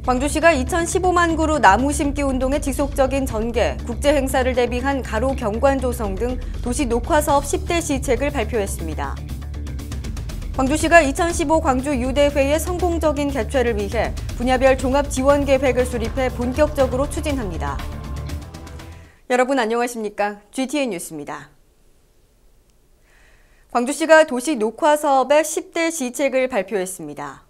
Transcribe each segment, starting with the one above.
광주시가 2015만 그루 나무 심기 운동의 지속적인 전개, 국제 행사를 대비한 가로 경관 조성 등 도시 녹화 사업 10대 시책을 발표했습니다. 광주시가 2015 광주 유대회의 성공적인 개최를 위해 분야별 종합 지원 계획을 수립해 본격적으로 추진합니다. 여러분 안녕하십니까? GTN 뉴스입니다. 광주시가 도시 녹화 사업의 10대 시책을 발표했습니다.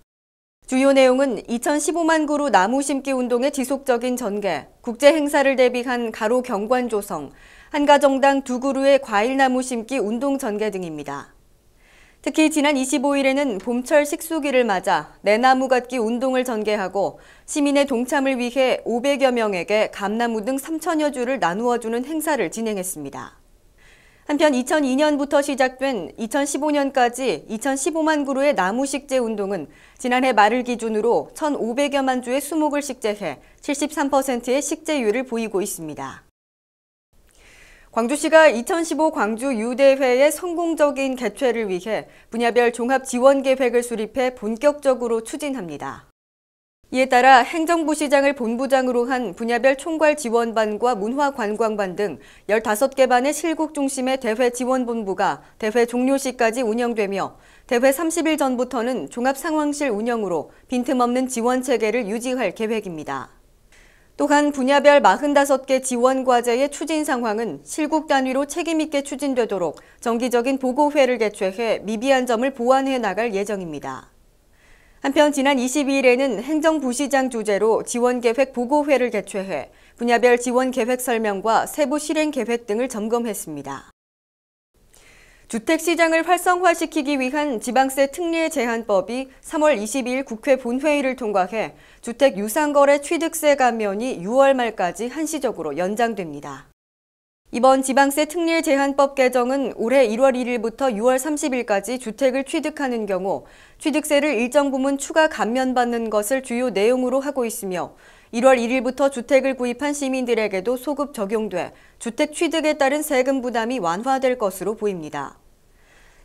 주요 내용은 2015만 그루 나무 심기 운동의 지속적인 전개, 국제 행사를 대비한 가로 경관 조성, 한 가정당 2그루의 과일나무 심기 운동 전개 등입니다. 특히 지난 25일에는 봄철 식수기를 맞아 내나무 갖기 운동을 전개하고 시민의 동참을 위해 500여 명에게 감나무 등 3천여 주를 나누어주는 행사를 진행했습니다. 한편 2002년부터 시작된 2015년까지 2015만 그루의 나무 식재 운동은 지난해 말을 기준으로 1,500여만 주의 수목을 식재해 73%의 식재율을 보이고 있습니다. 광주시가 2015 광주 유대회의 성공적인 개최를 위해 분야별 종합 지원 계획을 수립해 본격적으로 추진합니다. 이에 따라 행정부시장을 본부장으로 한 분야별 총괄 지원반과 문화관광반 등 15개 반의 실국 중심의 대회 지원본부가 대회 종료 시까지 운영되며 대회 30일 전부터는 종합상황실 운영으로 빈틈없는 지원 체계를 유지할 계획입니다. 또한 분야별 45개 지원 과제의 추진 상황은 실국 단위로 책임 있게 추진되도록 정기적인 보고회를 개최해 미비한 점을 보완해 나갈 예정입니다. 한편 지난 22일에는 행정부시장 주재로 지원계획 보고회를 개최해 분야별 지원계획 설명과 세부 실행계획 등을 점검했습니다. 주택시장을 활성화시키기 위한 지방세 특례 제한법이 3월 22일 국회 본회의를 통과해 주택 유상거래 취득세 감면이 6월 말까지 한시적으로 연장됩니다. 이번 지방세 특례 제한법 개정은 올해 1월 1일부터 6월 30일까지 주택을 취득하는 경우 취득세를 일정 부분 추가 감면받는 것을 주요 내용으로 하고 있으며 1월 1일부터 주택을 구입한 시민들에게도 소급 적용돼 주택 취득에 따른 세금 부담이 완화될 것으로 보입니다.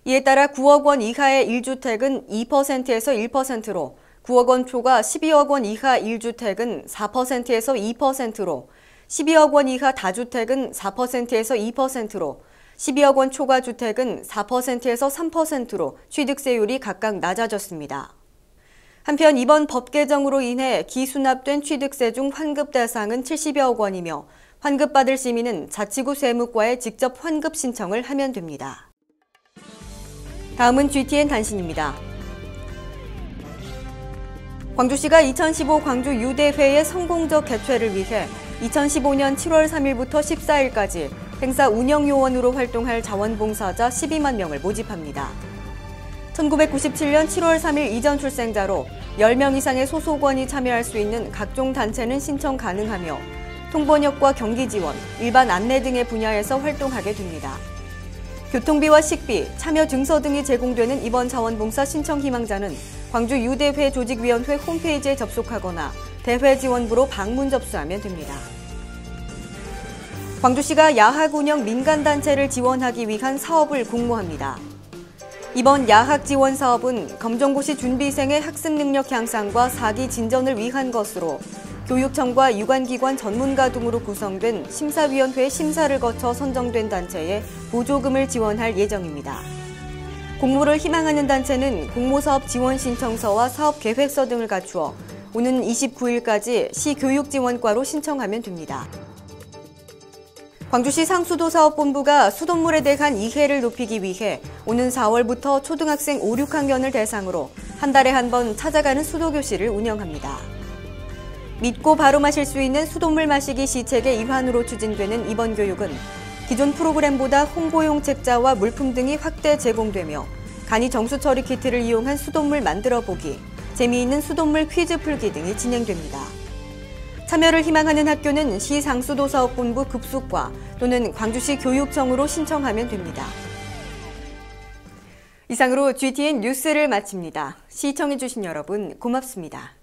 이에 따라 9억 원 이하의 1주택은 2%에서 1%로, 9억 원 초과 12억 원 이하 1주택은 4%에서 2%로, 12억 원 이하 다주택은 4%에서 2%로, 12억 원 초과 주택은 4%에서 3%로 취득세율이 각각 낮아졌습니다. 한편 이번 법 개정으로 인해 기수납된 취득세 중 환급 대상은 70여억 원이며 환급받을 시민은 자치구 세무과에 직접 환급 신청을 하면 됩니다. 다음은 GTN 단신입니다. 광주시가 2015 광주 유대회의 성공적 개최를 위해 2015년 7월 3일부터 14일까지 행사 운영요원으로 활동할 자원봉사자 12만 명을 모집합니다. 1997년 7월 3일 이전 출생자로 10명 이상의 소속원이 참여할 수 있는 각종 단체는 신청 가능하며 통번역과 경기지원, 일반 안내 등의 분야에서 활동하게 됩니다. 교통비와 식비, 참여 증서 등이 제공되는 이번 자원봉사 신청 희망자는 광주 유대회 조직위원회 홈페이지에 접속하거나 대회지원부로 방문 접수하면 됩니다. 광주시가 야학 운영 민간단체를 지원하기 위한 사업을 공모합니다. 이번 야학 지원 사업은 검정고시 준비생의 학습 능력 향상과 사기 진전을 위한 것으로 교육청과 유관기관 전문가 등으로 구성된 심사위원회의 심사를 거쳐 선정된 단체에 보조금을 지원할 예정입니다. 공모를 희망하는 단체는 공모사업 지원 신청서와 사업 계획서 등을 갖추어 오는 29일까지 시교육지원과로 신청하면 됩니다. 광주시 상수도사업본부가 수돗물에 대한 이해를 높이기 위해 오는 4월부터 초등학생 5, 6학년을 대상으로 한 달에 한 번 찾아가는 수도교실을 운영합니다. 믿고 바로 마실 수 있는 수돗물 마시기 시책의 일환으로 추진되는 이번 교육은 기존 프로그램보다 홍보용 책자와 물품 등이 확대 제공되며 간이 정수 처리 키트를 이용한 수돗물 만들어 보기, 재미있는 수돗물 퀴즈 풀기 등이 진행됩니다. 참여를 희망하는 학교는 시 상수도사업본부 급속과 또는 광주시 교육청으로 신청하면 됩니다. 이상으로 GTN 뉴스를 마칩니다. 시청해주신 여러분 고맙습니다.